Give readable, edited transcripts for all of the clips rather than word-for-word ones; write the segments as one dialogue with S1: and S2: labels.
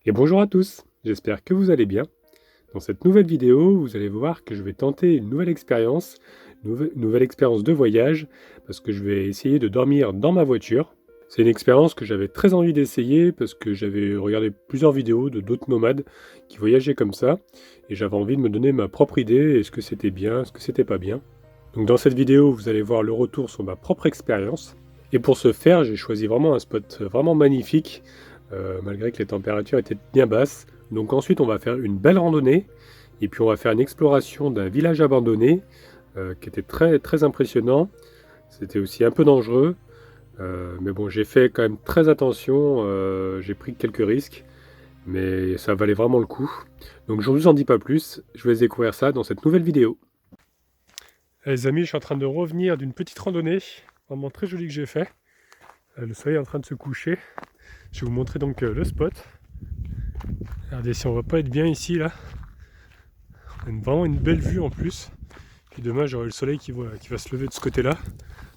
S1: Et bonjour à tous, j'espère que vous allez bien. Dans cette nouvelle vidéo, vous allez voir que je vais tenter une nouvelle expérience, nouvelle expérience de voyage, parce que je vais essayer de dormir dans ma voiture. C'est une expérience que j'avais très envie d'essayer, parce que j'avais regardé plusieurs vidéos de d'autres nomades qui voyageaient comme ça, et j'avais envie de me donner ma propre idée, est-ce que c'était bien, est-ce que c'était pas bien. Donc dans cette vidéo, vous allez voir le retour sur ma propre expérience. Et pour ce faire, j'ai choisi vraiment un spot vraiment magnifique, malgré que les températures étaient bien basses. Donc ensuite, on va faire une belle randonnée, et puis on va faire une exploration d'un village abandonné, qui était très, très impressionnant. C'était aussi un peu dangereux, mais bon, j'ai fait quand même très attention, j'ai pris quelques risques, mais ça valait vraiment le coup. Donc je ne vous en dis pas plus, je vais découvrir ça dans cette nouvelle vidéo. Les amis, je suis en train de revenir d'une petite randonnée, vraiment très jolie que j'ai fait. Le soleil est en train de se coucher. Je vais vous montrer donc le spot. Regardez si on va pas être bien ici là. On a vraiment une belle vue en plus. Puis demain j'aurai le soleil qui va se lever de ce côté là.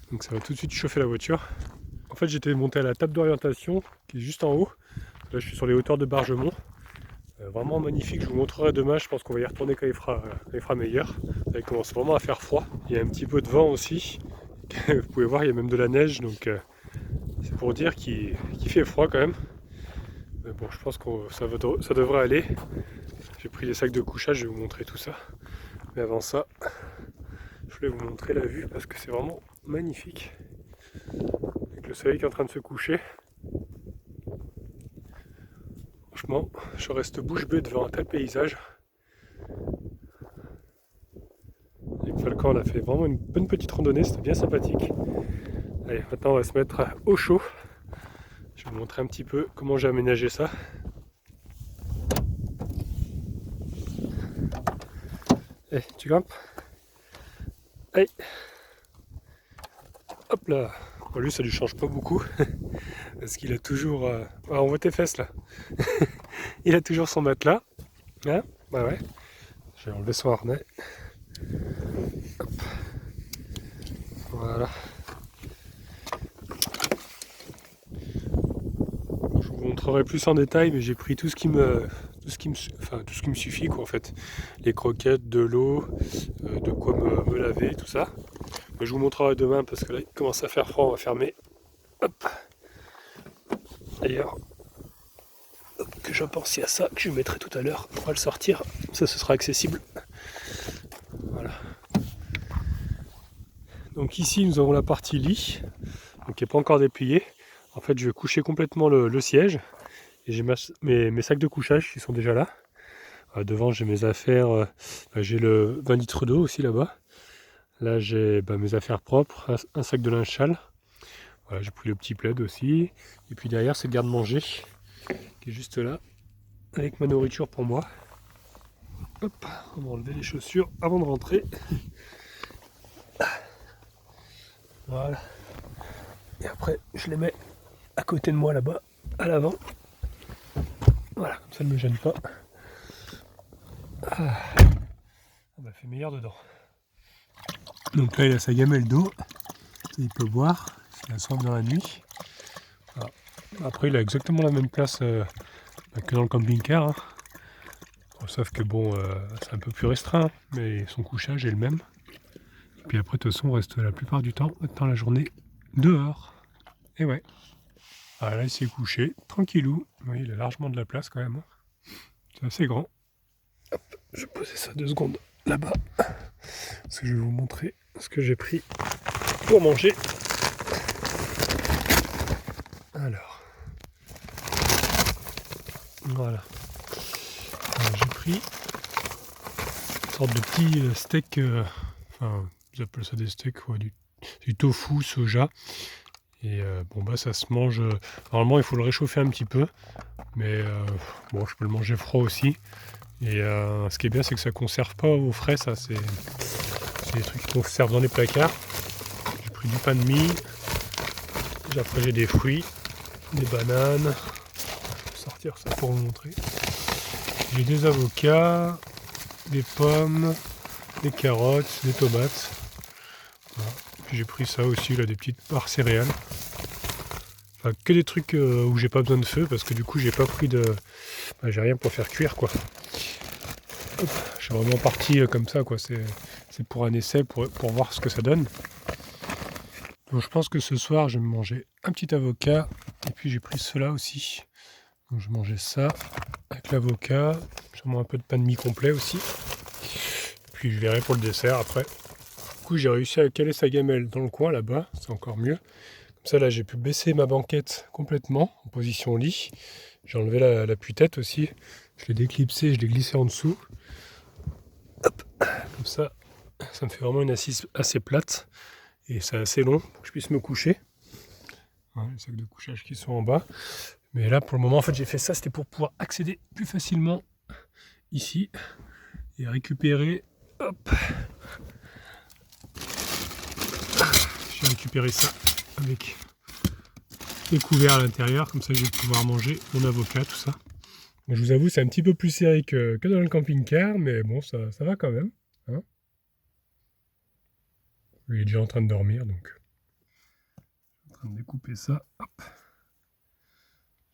S1: Donc ça va tout de suite chauffer la voiture. En fait j'étais monté à la table d'orientation qui est juste en haut. Là je suis sur les hauteurs de Bargemont. Vraiment magnifique, je vous montrerai demain, je pense qu'on va y retourner quand il fera meilleur. Là, il commence vraiment à faire froid. Il y a un petit peu de vent aussi. Vous pouvez voir, il y a même de la neige, donc c'est pour dire qu'il fait froid quand même. Mais bon, je pense que ça devrait aller. J'ai pris les sacs de couchage, je vais vous montrer tout ça. Mais avant ça, je voulais vous montrer la vue parce que c'est vraiment magnifique. Avec le soleil qui est en train de se coucher. Franchement, je reste bouche bée devant un tel paysage. Avec Falcon, on a fait vraiment une bonne petite randonnée, c'était bien sympathique. Allez, maintenant on va se mettre au chaud. Je vais vous montrer un petit peu comment j'ai aménagé ça. Allez, tu grimpes. Allez. Hop là. Bon, lui, ça lui change pas beaucoup. Parce qu'il a toujours... Ah, on voit tes fesses là. Il a toujours son matelas. Hein? Bah ouais. J'ai enlevé son harnais. Hop. Voilà. Je vous montrerai plus en détail, mais j'ai pris tout ce qui me suffit quoi en fait. Les croquettes, de l'eau, de quoi me laver, tout ça. Mais je vous montrerai demain parce que là il commence à faire froid, on va fermer. Hop. D'ailleurs, que j'en pense à ça, que je mettrai tout à l'heure, on va le sortir, ça ce sera accessible. Voilà. Donc ici nous avons la partie lit, donc qui n'est pas encore dépliée. En fait je vais coucher complètement le siège. Et j'ai mes sacs de couchage qui sont déjà là. Devant j'ai mes affaires, j'ai le 20 litres d'eau aussi là-bas. Là j'ai mes affaires propres, un sac de linge sale. Voilà, j'ai pris le petit plaid aussi. Et puis derrière c'est le garde-manger qui est juste là, avec ma nourriture pour moi. Hop, on va enlever les chaussures avant de rentrer. Voilà. Et après je les mets à côté de moi là-bas, à l'avant. Voilà, comme ça ne me gêne pas. Ah, bah fait meilleur dedans. Donc là il a sa gamelle d'eau, il peut boire, s'il a soif dans la nuit. Voilà. Après il a exactement la même place que dans le camping-car. Hein. Bon, sauf que bon, c'est un peu plus restreint, mais son couchage est le même. Et puis après de toute façon on reste la plupart du temps, dans la journée, dehors. Et ouais. Ah, là il s'est couché, tranquillou. Oui, il a largement de la place quand même. Hein. C'est assez grand. Hop, je vais poser ça 2 secondes là-bas. Parce que je vais vous montrer ce que j'ai pris pour manger. Alors. Voilà. Alors, j'ai pris une sorte de petit steak. Enfin, j'appelle ça des steaks, ouais, du tofu soja. Et bon bah ça se mange. Normalement il faut le réchauffer un petit peu. Mais bon je peux le manger froid aussi. Et ce qui est bien c'est que ça conserve pas au frais, ça c'est des trucs qui conservent dans les placards. J'ai pris du pain de mie. Après j'ai des fruits, des bananes. Je vais sortir ça pour vous montrer. J'ai des avocats, des pommes, des carottes, des tomates. Voilà. Puis j'ai pris ça aussi, là, des petites barres céréales. Enfin, que des trucs où j'ai pas besoin de feu, parce que du coup j'ai pas pris de... Enfin, j'ai rien pour faire cuire quoi. Hop, je suis vraiment parti comme ça quoi, c'est pour un essai, pour voir ce que ça donne. Donc je pense que ce soir je vais me manger un petit avocat, et puis j'ai pris cela aussi. Donc je vais manger ça avec l'avocat, sûrement un peu de pain de mie complet aussi. Puis je verrai pour le dessert après. Du coup j'ai réussi à caler sa gamelle dans le coin là-bas, c'est encore mieux. Comme ça là j'ai pu baisser ma banquette complètement en position lit. J'ai enlevé l'appui-tête aussi, je l'ai déclipsé, je l'ai glissé en dessous. Hop, comme ça me fait vraiment une assise assez plate. Et c'est assez long pour que je puisse me coucher. Ouais, les sacs de couchage qui sont en bas. Mais là pour le moment en fait j'ai fait ça, c'était pour pouvoir accéder plus facilement ici et récupérer. Hop, j'ai récupéré ça avec les couverts à l'intérieur, comme ça je vais pouvoir manger mon avocat, tout ça. Je vous avoue c'est un petit peu plus serré que dans le camping-car, mais bon ça va quand même. Hein, il est déjà en train de dormir donc. Je suis en train de découper ça. Hop.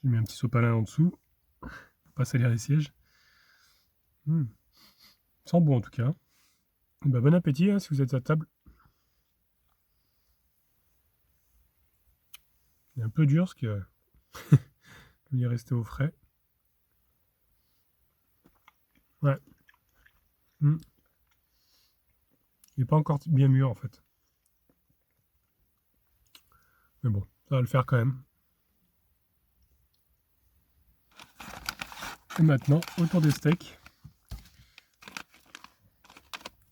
S1: J'ai mis un petit sopalin en dessous pour pas salir les sièges. Ça sent bon en tout cas. Bah, bon appétit hein, si vous êtes à table. Il est un peu dur parce que il est resté au frais. Ouais. Il n'est pas encore bien mûr en fait. Mais bon, ça va le faire quand même. Et maintenant, autour des steaks.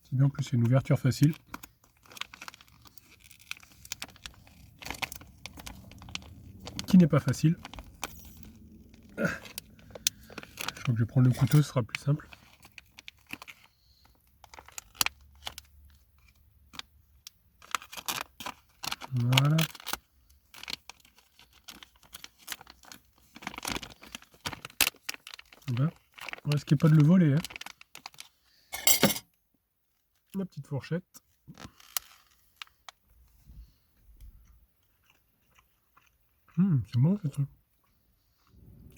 S1: C'est bien, en plus c'est une ouverture facile. Qui n'est pas facile. Je crois que je vais prendre le couteau, ce sera plus simple. Voilà. Voilà. Ne risquez pas de le voler. Hein. La petite fourchette. C'est bon ce truc.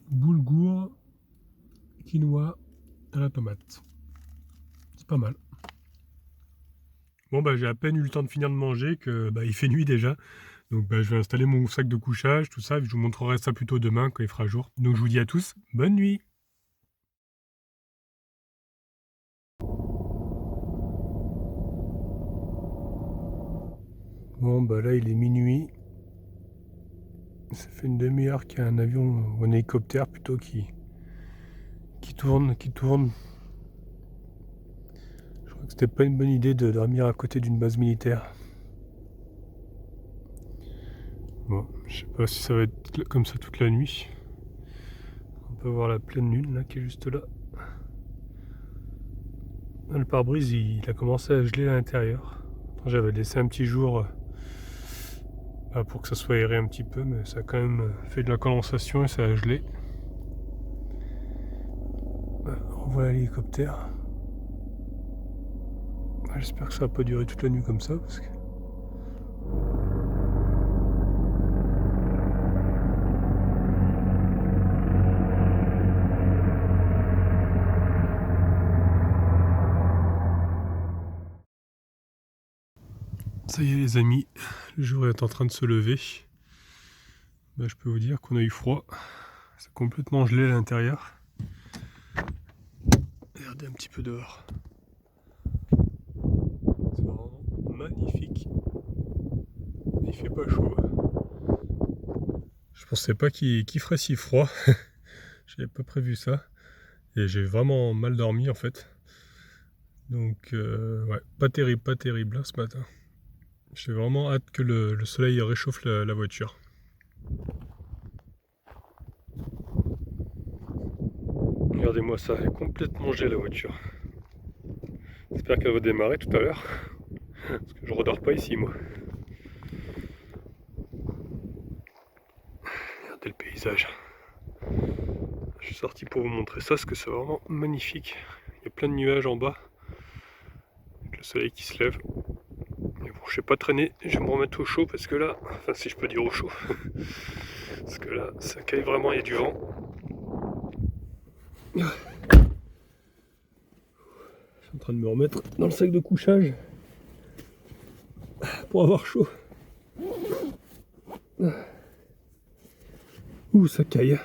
S1: Boulgour, quinoa à la tomate. C'est pas mal. Bon bah j'ai à peine eu le temps de finir de manger que il fait nuit déjà. Donc je vais installer mon sac de couchage, tout ça. Je vous montrerai ça plutôt demain quand il fera jour. Donc je vous dis à tous, bonne nuit. Bon bah là il est minuit. Ça fait une demi-heure qu'il y a un avion ou un hélicoptère plutôt qui tourne. Je crois que c'était pas une bonne idée de dormir à côté d'une base militaire. Bon, je sais pas si ça va être comme ça toute la nuit. On peut voir la pleine lune là qui est juste là. Le pare-brise il a commencé à geler à l'intérieur. J'avais laissé un petit jour pour que ça soit aéré un petit peu, mais ça a quand même fait de la condensation et ça a gelé. Voilà l'hélicoptère. J'espère que ça va pas durer toute la nuit comme ça parce que... Ça y est les amis, le jour est en train de se lever. Je peux vous dire qu'on a eu froid. C'est complètement gelé à l'intérieur. Regardez un petit peu dehors. C'est vraiment magnifique. Il fait pas chaud. Je pensais pas qu'il ferait si froid. J'avais pas prévu ça. Et j'ai vraiment mal dormi en fait. Donc ouais, pas terrible hein, ce matin. J'ai vraiment hâte que le soleil réchauffe la voiture. Regardez-moi ça, elle est complètement gelée la voiture. J'espère qu'elle va démarrer tout à l'heure. Parce que je redors pas ici moi. Regardez le paysage. Je suis sorti pour vous montrer ça parce que c'est vraiment magnifique. Il y a plein de nuages en bas. Avec le soleil qui se lève. Mais bon, je vais pas traîner, je vais me remettre au chaud parce que là, enfin si je peux dire au chaud, Parce que là, ça caille vraiment, il y a du vent. Je suis en train de me remettre dans le sac de couchage pour avoir chaud. Ouh, ça caille.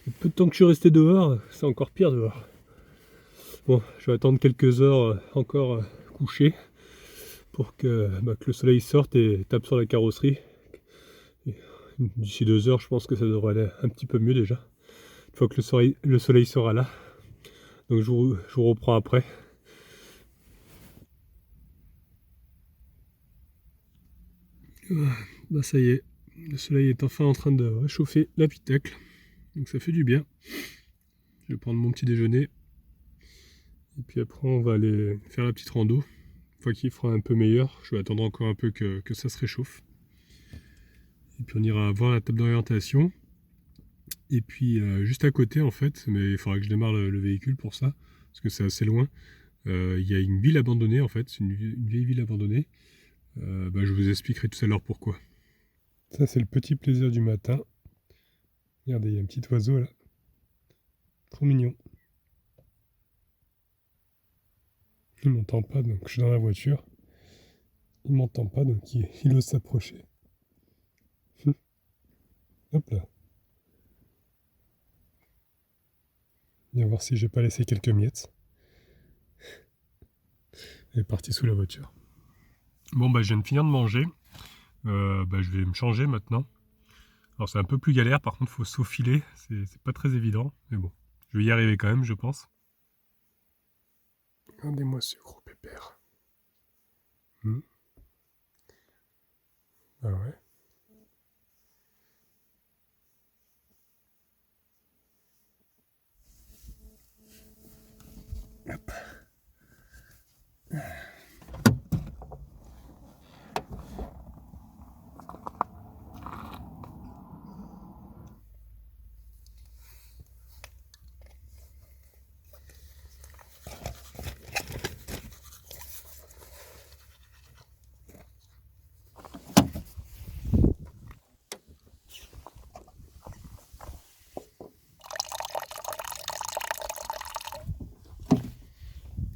S1: Le peu de temps que je suis resté dehors, c'est encore pire dehors. Bon, je vais attendre quelques heures encore couché pour que le soleil sorte et tape sur la carrosserie. D'ici 2 heures, je pense que ça devrait aller un petit peu mieux déjà. Une fois que le soleil sera là. Donc je vous reprends après. Bah ça y est, le soleil est enfin en train de réchauffer l'habitacle. Donc ça fait du bien. Je vais prendre mon petit déjeuner. Et puis après on va aller faire la petite rando. Une fois qu'il fera un peu meilleur, je vais attendre encore un peu que ça se réchauffe. Et puis on ira voir la table d'orientation. Et puis juste à côté en fait, mais il faudra que je démarre le véhicule pour ça, parce que c'est assez loin. Il y a une ville abandonnée en fait, c'est une vieille ville abandonnée. Je vous expliquerai tout à l'heure pourquoi. Ça c'est le petit plaisir du matin. Regardez, il y a un petit oiseau là. Trop mignon. Il m'entend pas, donc je suis dans la voiture. Il m'entend pas, donc il ose s'approcher. Hop là. Viens voir si je vais pas laisser quelques miettes. Elle est partie sous la voiture. Bon je viens de finir de manger. Je vais me changer maintenant. Alors c'est un peu plus galère, par contre il faut se faufiler, c'est pas très évident, mais bon, je vais y arriver quand même, je pense. Regardez-moi ce gros pépère. Ah ouais. Hop.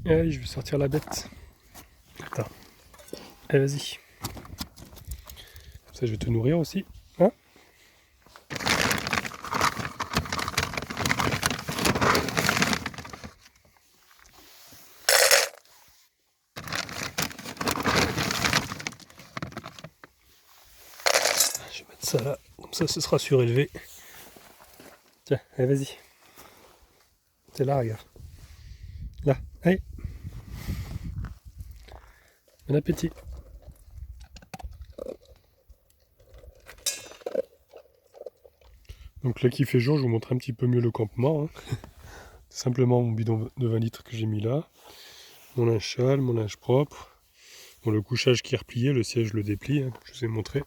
S1: Allez, je vais sortir la bête. Attends. Allez, vas-y. Comme ça, je vais te nourrir aussi. Hein? Je vais mettre ça là. Comme ça, ce sera surélevé. Tiens, allez, vas-y. C'est là, regarde. Là, allez. Bon appétit. Donc là qu'il fait jour, je vous montre un petit peu mieux le campement. Hein. Simplement mon bidon de 20 litres que j'ai mis là. Mon linge sale, mon linge propre. Bon, le couchage qui est replié, le siège le déplie, hein, je vous ai montré.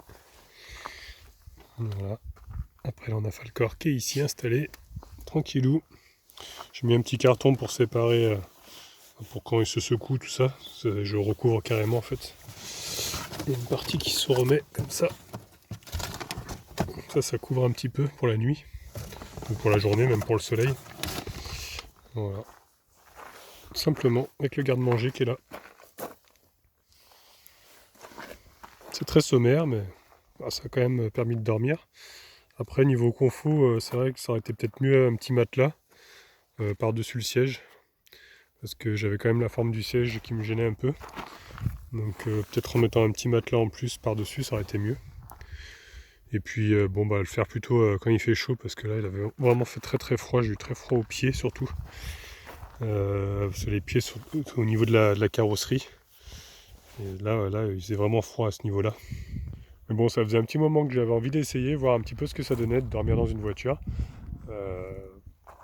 S1: Voilà. Après là on a Falcor qui est ici installé. Tranquillou. J'ai mis un petit carton pour séparer, pour quand il se secoue, tout ça. Je le recouvre carrément en fait. Il y a une partie qui se remet comme ça. Ça couvre un petit peu pour la nuit. Ou pour la journée, même pour le soleil. Voilà. Simplement avec le garde-manger qui est là. C'est très sommaire, mais ça a quand même permis de dormir. Après, niveau confort, c'est vrai que ça aurait été peut-être mieux un petit matelas par-dessus le siège. Parce que j'avais quand même la forme du siège qui me gênait un peu. Donc peut-être en mettant un petit matelas en plus par-dessus, ça aurait été mieux. Et puis le faire plutôt quand il fait chaud, parce que là il avait vraiment fait très très froid, j'ai eu très froid aux pieds surtout. Parce que les pieds sont au niveau de la carrosserie. Et là il faisait vraiment froid à ce niveau-là. Mais bon, ça faisait un petit moment que j'avais envie d'essayer, voir un petit peu ce que ça donnait de dormir dans une voiture.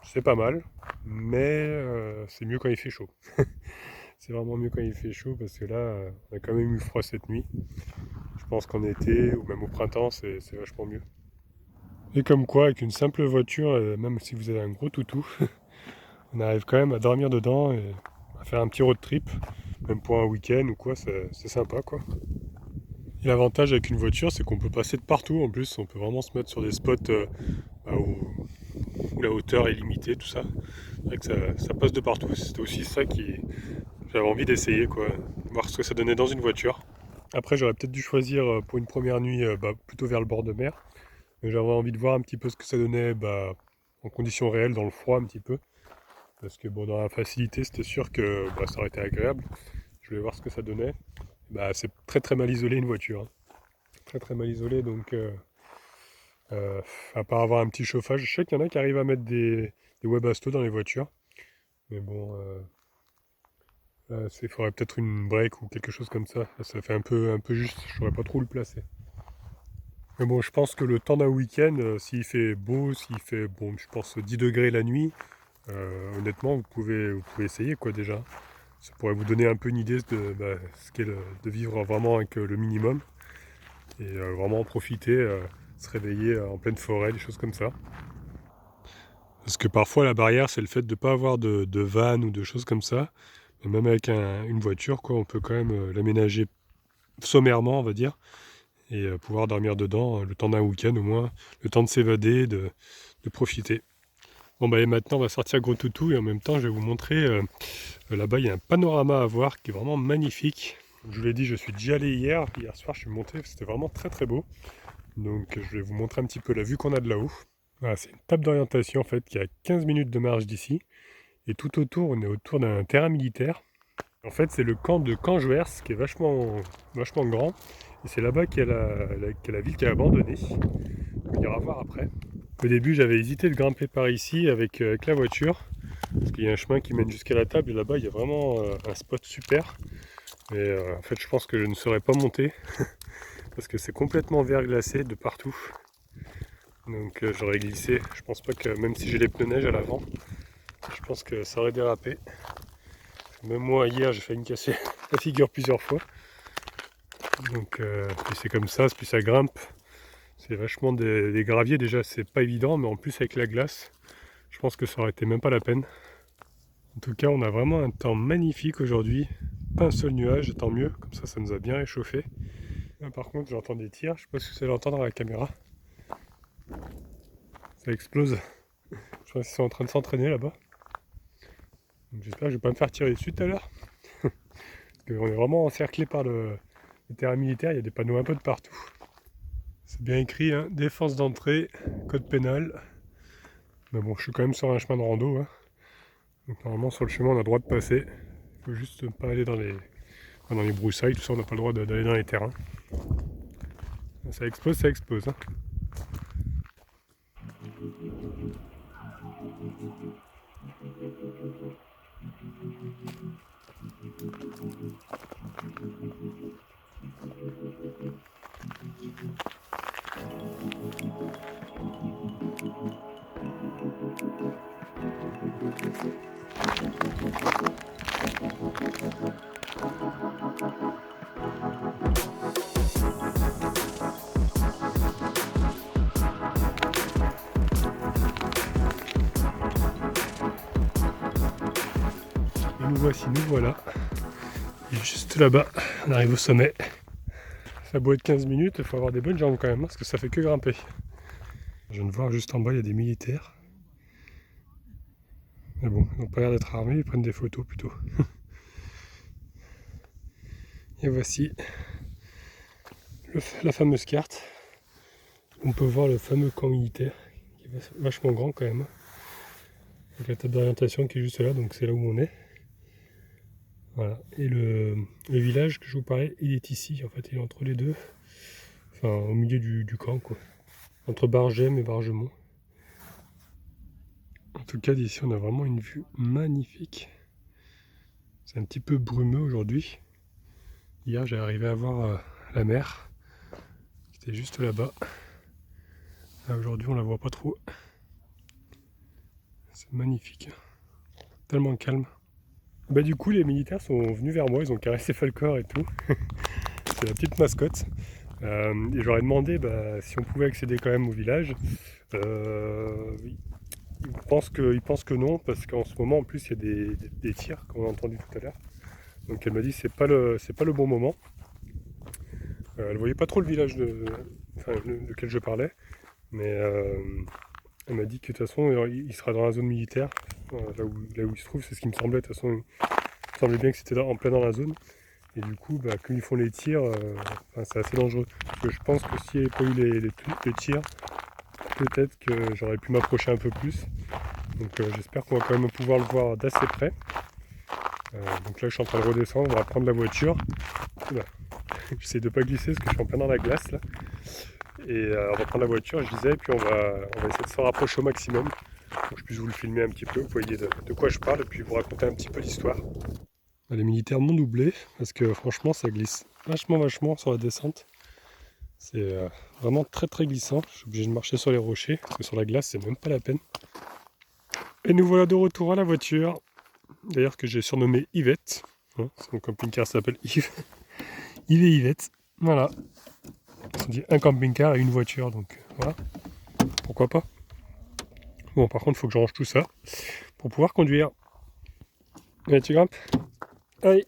S1: C'est pas mal, mais c'est mieux quand il fait chaud. C'est vraiment mieux quand il fait chaud, parce que là, on a quand même eu froid cette nuit. Je pense qu'en été, ou même au printemps, c'est vachement mieux. Et comme quoi, avec une simple voiture, même si vous avez un gros toutou, on arrive quand même à dormir dedans et à faire un petit road trip, même pour un week-end ou quoi, c'est sympa quoi. Et l'avantage avec une voiture, c'est qu'on peut passer de partout. En plus, on peut vraiment se mettre sur des spots où la hauteur est limitée, tout ça. C'est vrai que ça passe de partout. C'était aussi ça qui j'avais envie d'essayer, quoi, voir ce que ça donnait dans une voiture. Après, j'aurais peut-être dû choisir pour une première nuit plutôt vers le bord de mer. Mais j'avais envie de voir un petit peu ce que ça donnait en conditions réelles, dans le froid un petit peu. Parce que bon, dans la facilité, c'était sûr que ça aurait été agréable. Je voulais voir ce que ça donnait. C'est très très mal isolé une voiture, hein. Très très mal isolé, donc à part avoir un petit chauffage. Je sais qu'il y en a qui arrivent à mettre des Webasto dans les voitures. Mais bon, il faudrait peut-être une break ou quelque chose comme ça. Là, ça fait un peu juste, je ne saurais pas trop le placer. Mais bon, je pense que le temps d'un week-end, s'il fait beau, s'il fait, bon, je pense 10 degrés la nuit, honnêtement, vous pouvez essayer, quoi, déjà. Ça pourrait vous donner un peu une idée de ce qu'est de vivre vraiment avec le minimum. Et vraiment en profiter, se réveiller en pleine forêt, des choses comme ça. Parce que parfois, la barrière, c'est le fait de ne pas avoir de van ou de choses comme ça. Mais même avec une voiture, quoi, on peut quand même l'aménager sommairement, on va dire, et pouvoir dormir dedans le temps d'un week-end au moins, le temps de s'évader, de profiter. Bon et maintenant on va sortir Gros Toutou et en même temps je vais vous montrer, là-bas il y a un panorama à voir qui est vraiment magnifique. Je vous l'ai dit, je suis déjà allé hier soir je suis monté, c'était vraiment très très beau. Donc je vais vous montrer un petit peu la vue qu'on a de là-haut. Voilà, c'est une table d'orientation en fait qui a 15 minutes de marche d'ici. Et tout autour, on est autour d'un terrain militaire. En fait, c'est le camp de Canjuers qui est vachement grand. Et c'est là-bas qu'il y a la ville qui est abandonnée. On ira voir après. Au début, j'avais hésité de grimper par ici avec la voiture. Parce qu'il y a un chemin qui mène jusqu'à la table. Et là-bas, il y a vraiment un spot super. Mais en fait, je pense que je ne serais pas monté. Parce que c'est complètement verglacé de partout. Donc j'aurais glissé. Je pense pas que, même si j'ai les pneus neige à l'avant, je pense que ça aurait dérapé. Même moi, hier, j'ai failli me casser la figure plusieurs fois. Donc, puis c'est comme ça, puis ça grimpe. C'est vachement des graviers, déjà, c'est pas évident, mais en plus, avec la glace, je pense que ça aurait été même pas la peine. En tout cas, on a vraiment un temps magnifique aujourd'hui. Pas un seul nuage, tant mieux, comme ça nous a bien réchauffé. Là, par contre, j'entends des tirs, je sais pas si vous allez l'entendre à la caméra. Ça explose. Je pense qu'ils sont en train de s'entraîner là-bas. J'espère que je vais pas me faire tirer dessus tout à l'heure. Parce qu'on est vraiment encerclé par le terrain militaire, il y a des panneaux un peu de partout. C'est bien écrit, hein, défense d'entrée, code pénal. Mais bon, je suis quand même sur un chemin de rando, hein. Donc normalement sur le chemin on a le droit de passer. Il faut juste pas aller dans les broussailles, tout ça, on n'a pas le droit d'aller dans les terrains. Ça explose, hein. Et nous voilà. Et juste là-bas, on arrive au sommet. Ça a beau être 15 minutes, il faut avoir des bonnes jambes quand même, parce que ça fait que grimper. Je viens de voir juste en bas, il y a des militaires. Mais bon, ils n'ont pas l'air d'être armés, ils prennent des photos plutôt. Et voici la fameuse carte. On peut voir le fameux camp militaire, qui est vachement grand quand même. Avec la table d'orientation qui est juste là, donc c'est là où on est. Voilà. Et le village que je vous parlais, il est ici, en fait, il est entre les deux. Enfin, au milieu du camp, quoi. Entre Bargem et Bargemont. En tout cas, d'ici, on a vraiment une vue magnifique. C'est un petit peu brumeux aujourd'hui. Hier, j'ai arrivé à voir la mer, qui était juste là-bas. Là, aujourd'hui, on la voit pas trop. C'est magnifique. Tellement calme. Du coup, les militaires sont venus vers moi, ils ont caressé Falcor et tout. C'est la petite mascotte. Et j'aurais demandé si on pouvait accéder quand même au village. Ils pensent que non, parce qu'en ce moment, en plus, il y a des tirs qu'on a entendu tout à l'heure. Donc elle m'a dit c'est pas le bon moment. Elle ne voyait pas trop le village lequel je parlais, mais elle m'a dit que de toute façon il sera dans la zone militaire, là où il se trouve, c'est ce qui me semblait. De toute façon, il me semblait bien que c'était en plein dans la zone. Et du coup, comme ils font les tirs, c'est assez dangereux. Parce que je pense que s'il n'y avait pas eu les tirs, peut-être que j'aurais pu m'approcher un peu plus. Donc j'espère qu'on va quand même pouvoir le voir d'assez près. Donc là je suis en train de redescendre, on va prendre la voiture. J'essaie de ne pas glisser parce que je suis en plein dans la glace là. Et on va prendre la voiture, je disais, et puis on va essayer de s'en rapprocher au maximum pour que je puisse vous le filmer un petit peu, vous voyez de quoi je parle, et puis vous raconter un petit peu l'histoire. Les militaires m'ont doublé parce que franchement ça glisse vachement sur la descente. C'est vraiment très glissant. Je suis obligé de marcher sur les rochers parce que sur la glace c'est même pas la peine. Et nous voilà de retour à la voiture. D'ailleurs que j'ai surnommé Yvette. Hein, son camping-car s'appelle Yves. Yves et Yvette. Voilà. On dit un camping-car et une voiture, donc voilà. Pourquoi pas. Bon, par contre, il faut que je range tout ça pour pouvoir conduire. Allez, tu grimpes. Allez.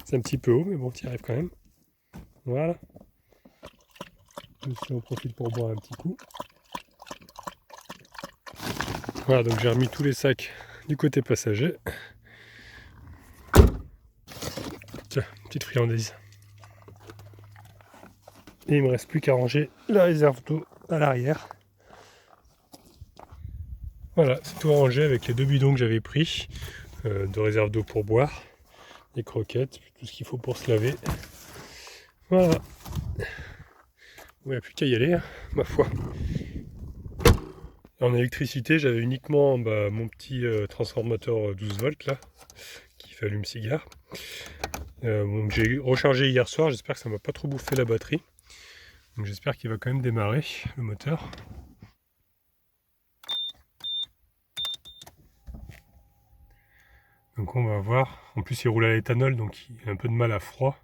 S1: C'est un petit peu haut, mais bon, tu y arrives quand même. Voilà. Ici, on profite pour boire un petit coup. Voilà, donc j'ai remis tous les sacs du côté passager. Tiens, petite friandise. Et il me reste plus qu'à ranger la réserve d'eau à l'arrière. Voilà, c'est tout rangé avec les 2 bidons que j'avais pris de réserve d'eau pour boire, des croquettes, tout ce qu'il faut pour se laver. Voilà. Il n'y a plus qu'à y aller, hein, ma foi. En électricité, j'avais uniquement mon petit transformateur 12 volts là, qui fait allume-cigare. Donc j'ai rechargé hier soir, j'espère que ça ne m'a pas trop bouffé la batterie. Donc j'espère qu'il va quand même démarrer le moteur. Donc on va voir. En plus il roule à l'éthanol, donc il a un peu de mal à froid.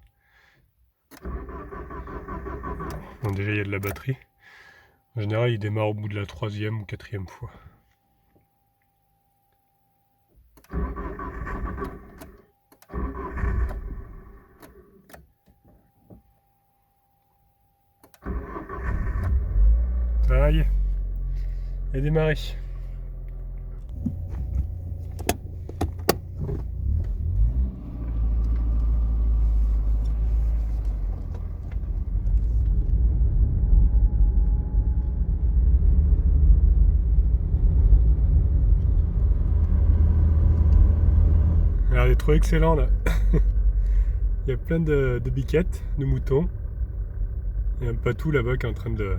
S1: Bon, déjà il y a de la batterie. En général il démarre au bout de la 3e ou 4e fois. Ça y est, il a démarré. Alors, il est trop excellent là. Il y a plein de biquettes, de moutons. Il y a un patou là-bas qui est en train de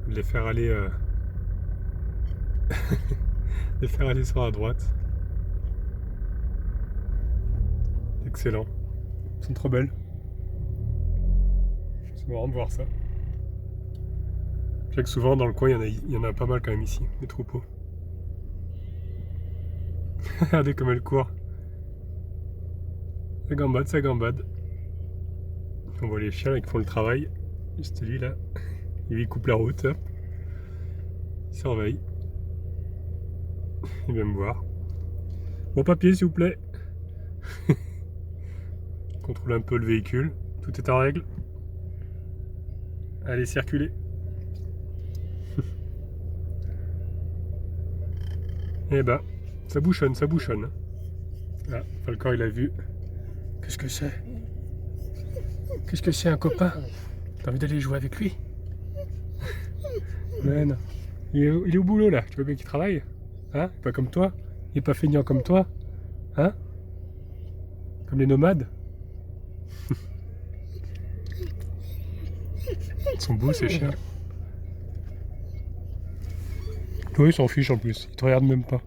S1: les faire aller les faire aller sur la droite. Excellent. Elles sont trop belles. C'est marrant de voir ça. Je sais que souvent dans le coin il y en a pas mal quand même ici, des troupeaux. Regardez comme elle court. Ça gambade. On voit les chiens là, qui font le travail. Juste lui là. Il lui coupe la route. Hop. Il surveille. Il vient me voir. Bon papier s'il vous plaît. Contrôle un peu le véhicule. Tout est en règle. Allez, circuler. Eh ben, ça bouchonne. Ah, Falcor il a vu. Qu'est-ce que c'est? Qu'est-ce que c'est, un copain? T'as envie d'aller jouer avec lui? Mais non. Il est au boulot là, tu veux bien qu'il travaille? Hein? Pas comme toi? Il est pas feignant comme toi? Hein? Comme les nomades? Ils sont beaux ces chiens. Toi il s'en fiche en plus, il te regarde même pas.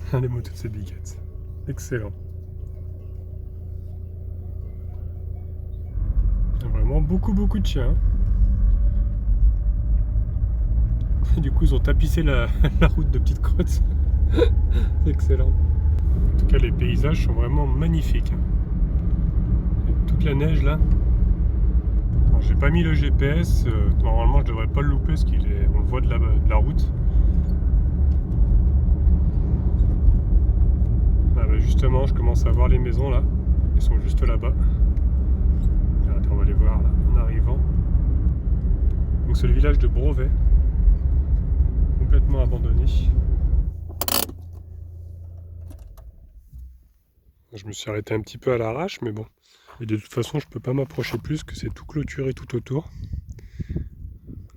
S1: Regardez-moi toutes ces biquettes. Excellent. Il y a vraiment beaucoup de chiens. Et du coup ils ont tapissé la route de petites crottes. C'est excellent. En tout cas les paysages sont vraiment magnifiques. Avec toute la neige là. Bon, j'ai pas mis le GPS, normalement je devrais pas le louper parce on le voit de la route. Ah bah justement, je commence à voir les maisons là. Ils sont juste là-bas. Attends, on va les voir là en arrivant. Donc c'est le village de Brovet, complètement abandonné. Je me suis arrêté un petit peu à l'arrache, mais bon. Et de toute façon, je peux pas m'approcher plus, que c'est tout clôturé tout autour.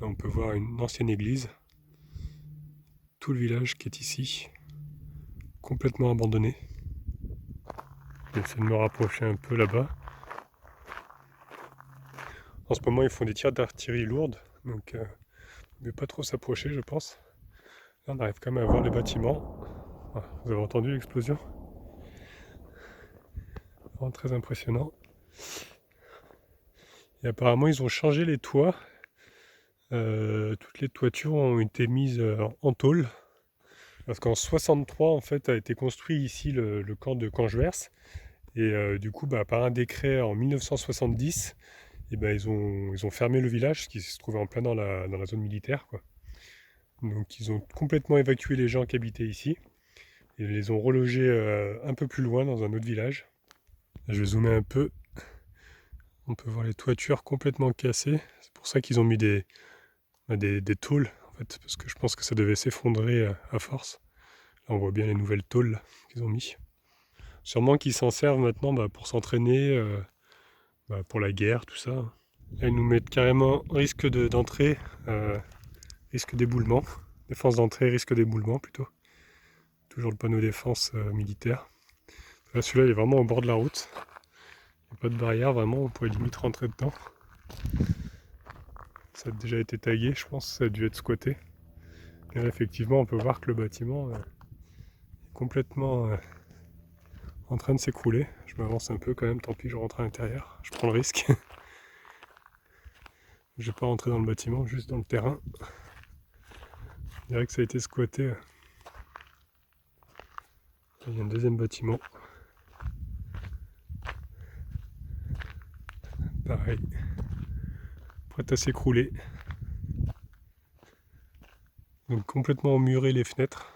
S1: Là, on peut voir une ancienne église. Tout le village qui est ici, complètement abandonné. J'essaie de me rapprocher un peu là-bas. En ce moment, ils font des tirs d'artillerie lourde, donc ne peut pas trop s'approcher, je pense. Là, on arrive quand même à voir les bâtiments. Ah, vous avez entendu l'explosion? Vraiment très impressionnant. Et apparemment, ils ont changé les toits. Toutes les toitures ont été mises en tôle. Parce qu'en 63, en fait, a été construit ici le camp de Cangeverse. Et du coup, par un décret en 1970, et ils ont fermé le village qui se trouvait en plein dans la zone militaire, quoi. Donc ils ont complètement évacué les gens qui habitaient ici et les ont relogés un peu plus loin dans un autre village. Je vais zoomer un peu. On peut voir les toitures complètement cassées. C'est pour ça qu'ils ont mis des tôles, en fait, parce que je pense que ça devait s'effondrer à force. Là, on voit bien les nouvelles tôles là, qu'ils ont mis. Sûrement qu'ils s'en servent maintenant pour s'entraîner, pour la guerre, tout ça. Là, ils nous mettent carrément risque d'entrée, risque d'éboulement. Défense d'entrée, risque d'éboulement plutôt. Toujours le panneau défense militaire. Là, celui-là, il est vraiment au bord de la route. Il n'y a pas de barrière, vraiment, on pourrait limite rentrer dedans. Ça a déjà été tagué, je pense, ça a dû être squatté. Et là, effectivement, on peut voir que le bâtiment est complètement en train de s'écrouler. Je m'avance un peu quand même, tant pis, je rentre à l'intérieur. Je prends le risque. Je vais pas rentrer dans le bâtiment, juste dans le terrain. Je dirais que ça a été squatté. Il y a un deuxième bâtiment. Pareil. Prêt à s'écrouler. Donc complètement emmuré les fenêtres.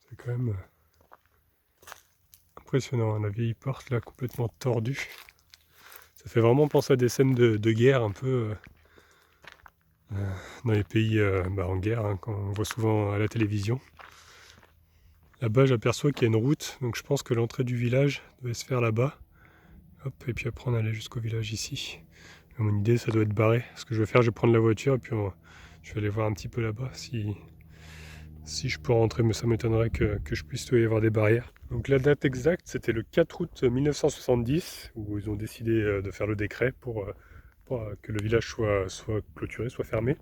S1: C'est quand même impressionnant, hein, la vieille porte là complètement tordue. Ça fait vraiment penser à des scènes de guerre un peu dans les pays en guerre, hein, qu'on voit souvent à la télévision. Là-bas, j'aperçois qu'il y a une route, donc je pense que l'entrée du village devait se faire là-bas. Hop, et puis après on allait jusqu'au village ici. Et mon idée, ça doit être barré. Ce que je vais faire, je vais prendre la voiture et puis je vais aller voir un petit peu là-bas si je peux rentrer, mais ça m'étonnerait que je puisse y avoir des barrières. Donc la date exacte, c'était le 4 août 1970, où ils ont décidé de faire le décret pour que le village soit clôturé, soit fermé.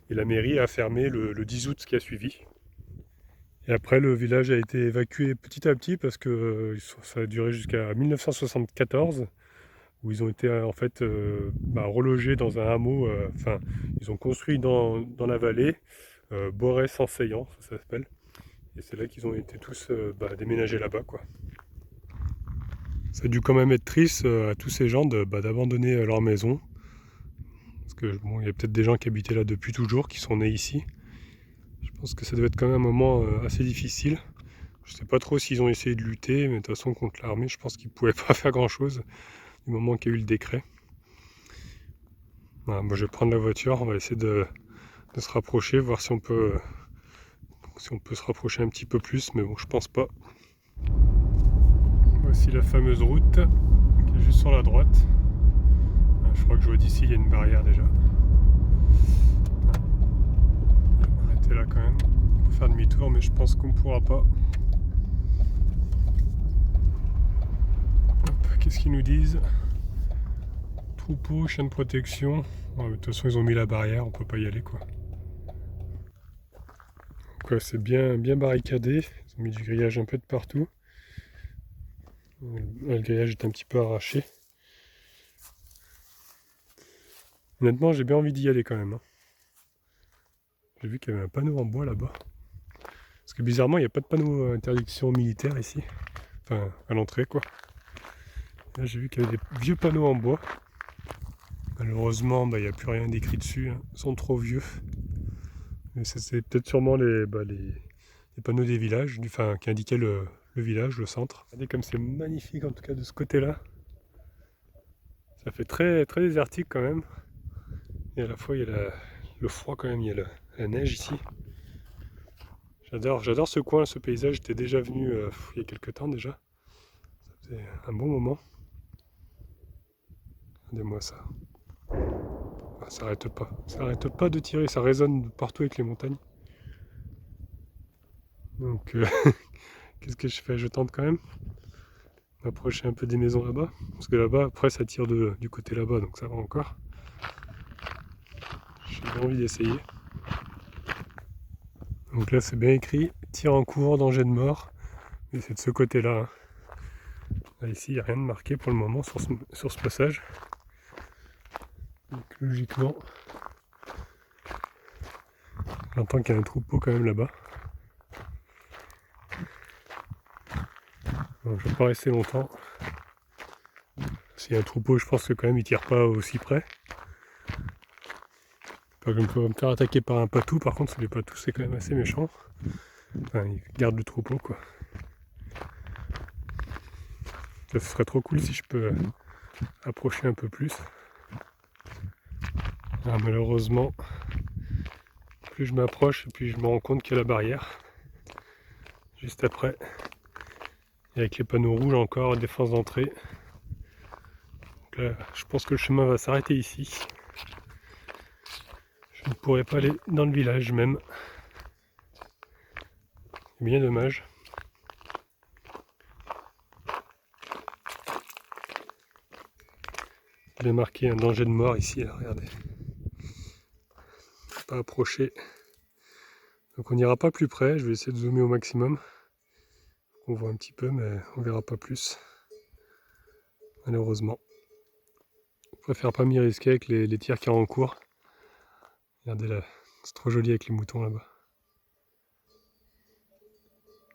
S1: Et la mairie a fermé le 10 août qui a suivi. Et après, le village a été évacué petit à petit parce que ça a duré jusqu'à 1974, où ils ont été en fait relogés dans un hameau. Ils ont construit dans la vallée, Borès-en-Seillan, ça s'appelle. Et c'est là qu'ils ont été tous déménagés là-bas, quoi. Ça a dû quand même être triste à tous ces gens d'abandonner leur maison. Parce que il y a peut-être des gens qui habitaient là depuis toujours, qui sont nés ici. Je pense que ça devait être quand même un moment assez difficile. Je sais pas trop s'ils ont essayé de lutter, mais de toute façon contre l'armée, je pense qu'ils pouvaient pas faire grand-chose du moment qu'il y a eu le décret. Voilà, je vais prendre la voiture, on va essayer de se rapprocher, voir si on peut se rapprocher un petit peu plus, mais bon, je pense pas. Voici la fameuse route qui est juste sur la droite. Je crois que je vois d'ici, il y a une barrière déjà. Je vais m'arrêter là quand même pour faire demi-tour, mais je pense qu'on ne pourra pas. Qu'est-ce qu'ils nous disent? Troupeau, chien de protection. De toute façon, ils ont mis la barrière, on peut pas y aller, quoi. Donc, c'est bien barricadé. Ils ont mis du grillage un peu de partout. Le grillage est un petit peu arraché. Honnêtement, j'ai bien envie d'y aller quand même, hein. J'ai vu qu'il y avait un panneau en bois là-bas. Parce que bizarrement, il n'y a pas de panneau interdiction militaire ici. Enfin, à l'entrée, quoi. Là, j'ai vu qu'il y avait des vieux panneaux en bois. Malheureusement, il n'y a plus rien d'écrit dessus, hein. Ils sont trop vieux. Mais c'est peut-être sûrement panneaux des villages, enfin qui indiquaient le village, le centre. Regardez comme c'est magnifique en tout cas de ce côté-là. Ça fait très, très désertique quand même. Et à la fois il y a le froid quand même, il y a la neige ici. J'adore ce coin, ce paysage. J'étais déjà venu il y a quelques temps déjà. Ça faisait un bon moment. Regardez-moi ça. Ah, ça arrête pas. Ça arrête pas de tirer, ça résonne partout avec les montagnes. Donc qu'est-ce que je fais? Je tente quand même m'approcher un peu des maisons là-bas. Parce que là-bas, après ça tire du côté là-bas, donc ça va encore. J'ai bien envie d'essayer. Donc là c'est bien écrit, tir en cours, danger de mort. Mais c'est de ce côté-là. Hein. Là, ici, il n'y a rien de marqué pour le moment sur ce passage. Donc logiquement, j'entends qu'il y a un troupeau quand même là-bas. Donc je ne vais pas rester longtemps. S'il y a un troupeau, je pense que quand même il tire pas aussi près. Pas que je peux me faire attaquer par un patou, par contre les patous c'est quand même assez méchant. Enfin, ils gardent le troupeau quoi. Ça serait trop cool si je peux approcher un peu plus. Alors, malheureusement, plus je m'approche et puis je me rends compte qu'il y a la barrière. Juste après. Et avec les panneaux rouges encore, défense d'entrée. Donc là, je pense que le chemin va s'arrêter ici. Je ne pourrai pas aller dans le village même. C'est bien dommage. Il est marqué un danger de mort ici, là, regardez. Pas approcher. Donc on n'ira pas plus près, je vais essayer de zoomer au maximum. On voit un petit peu, mais on verra pas plus. Malheureusement. Je préfère pas m'y risquer avec les tirs qui sont en cours. Regardez là, c'est trop joli avec les moutons là-bas.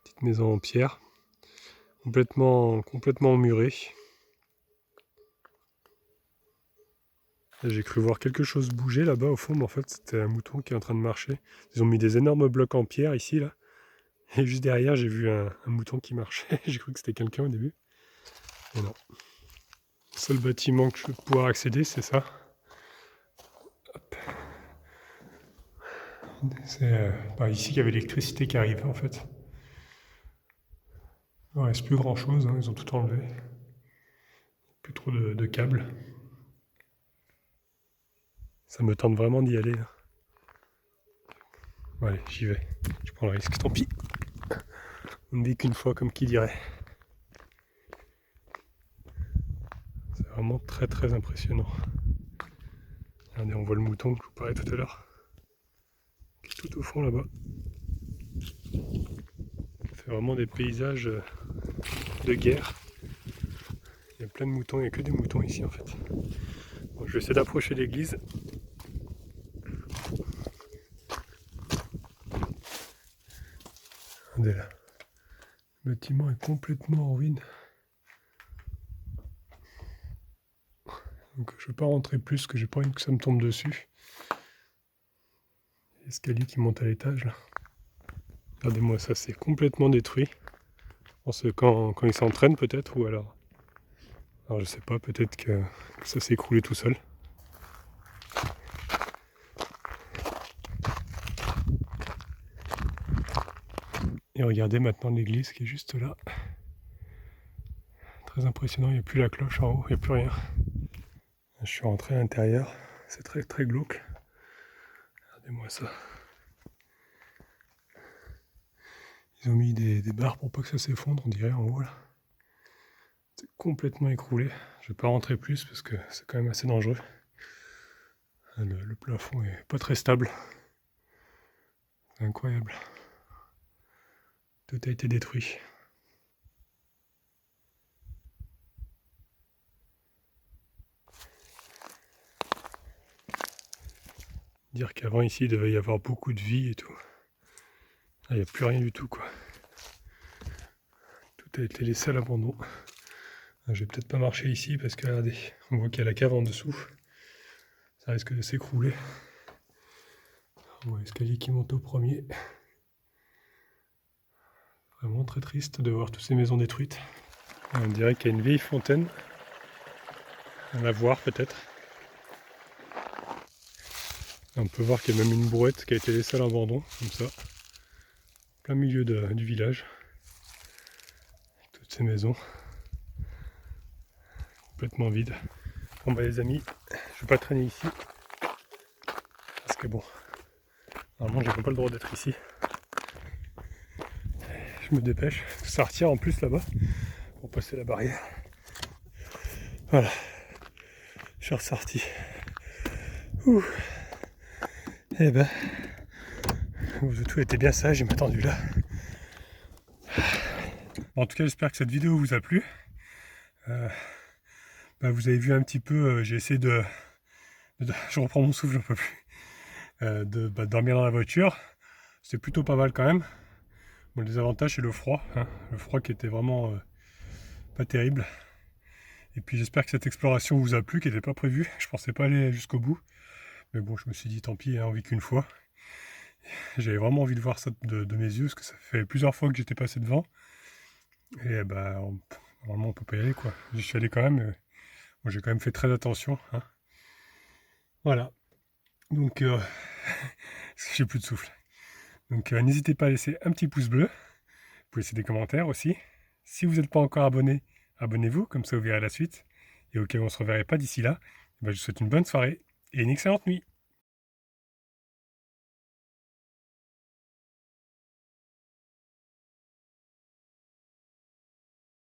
S1: Petite maison en pierre. Complètement emmurée. J'ai cru voir quelque chose bouger là-bas au fond, mais en fait c'était un mouton qui est en train de marcher. Ils ont mis des énormes blocs en pierre ici, là. Et juste derrière, j'ai vu un mouton qui marchait. J'ai cru que c'était quelqu'un au début. Et non. Le seul bâtiment que je vais pouvoir accéder, c'est ça. Hop. C'est ici qu'il y avait l'électricité qui arrivait en fait. Il ne reste plus grand chose, hein, ils ont tout enlevé. Plus trop de câbles. Ça me tente vraiment d'y aller. Là. Bon, allez, j'y vais. Je prends le risque, tant pis. On ne vit qu'une fois, comme qui dirait. C'est vraiment très très impressionnant. Regardez, on voit le mouton que je vous parlais tout à l'heure. Qui est tout au fond là-bas. C'est vraiment des paysages de guerre. Il y a plein de moutons, il n'y a que des moutons ici en fait. Bon, je vais essayer d'approcher l'église. Regardez là. Le bâtiment est complètement en ruine. Donc je ne vais pas rentrer plus parce que j'ai pas envie que ça me tombe dessus. L'escalier qui monte à l'étage là. Regardez-moi ça, c'est complètement détruit. Je pense que quand il s'entraîne peut-être, ou alors je sais pas, peut-être que ça s'est écroulé tout seul. Et regardez maintenant l'église qui est juste là. Très impressionnant, il n'y a plus la cloche en haut, il n'y a plus rien. Je suis rentré à l'intérieur, c'est très très glauque. Regardez-moi ça. Ils ont mis des barres pour pas que ça s'effondre, on dirait en haut là. C'est complètement écroulé. Je vais pas rentrer plus parce que c'est quand même assez dangereux. Le plafond est pas très stable. C'est incroyable. Tout a été détruit. Dire qu'avant ici il devait y avoir beaucoup de vie et tout. Là il n'y a plus rien du tout quoi. Tout a été laissé à l'abandon. Je vais peut-être pas marcher ici parce que regardez, on voit qu'il y a la cave en dessous. Ça risque de s'écrouler. On voit l'escalier qui monte au premier. Vraiment très triste de voir toutes ces maisons détruites. On dirait qu'il y a une vieille fontaine. À la voir peut-être. On peut voir qu'il y a même une brouette qui a été laissée à l'abandon, comme ça. Plein milieu du village. Toutes ces maisons. Complètement vides. Bon bah les amis, je vais pas traîner ici. Parce que bon, normalement j'ai pas le droit d'être ici. Je me dépêche. Ça retire en plus là-bas. Pour passer la barrière. Voilà. Je suis ressorti. Ouh. Eh ben, vous tout été bien sage, il m'a attendu là. Bon, en tout cas, j'espère que cette vidéo vous a plu. Vous avez vu un petit peu, j'ai essayé je reprends mon souffle, j'en peux plus. De dormir dans la voiture. C'est plutôt pas mal quand même. Bon, les avantages, c'est le froid. Hein. Le froid qui était vraiment pas terrible. Et puis j'espère que cette exploration vous a plu, qui n'était pas prévue. Je pensais pas aller jusqu'au bout. Mais bon, je me suis dit, tant pis, hein, on vit qu'une fois. J'avais vraiment envie de voir ça de mes yeux, parce que ça fait plusieurs fois que j'étais passé devant. Et normalement, on peut pas y aller, quoi. J'y suis allé quand même. Bon, j'ai quand même fait très attention. Hein. Voilà. Donc, j'ai plus de souffle. Donc, n'hésitez pas à laisser un petit pouce bleu. Vous pouvez laisser des commentaires aussi. Si vous n'êtes pas encore abonné, abonnez-vous, comme ça vous verrez la suite. Et au cas où on ne se reverrait pas d'ici là, je vous souhaite une bonne soirée et une excellente nuit.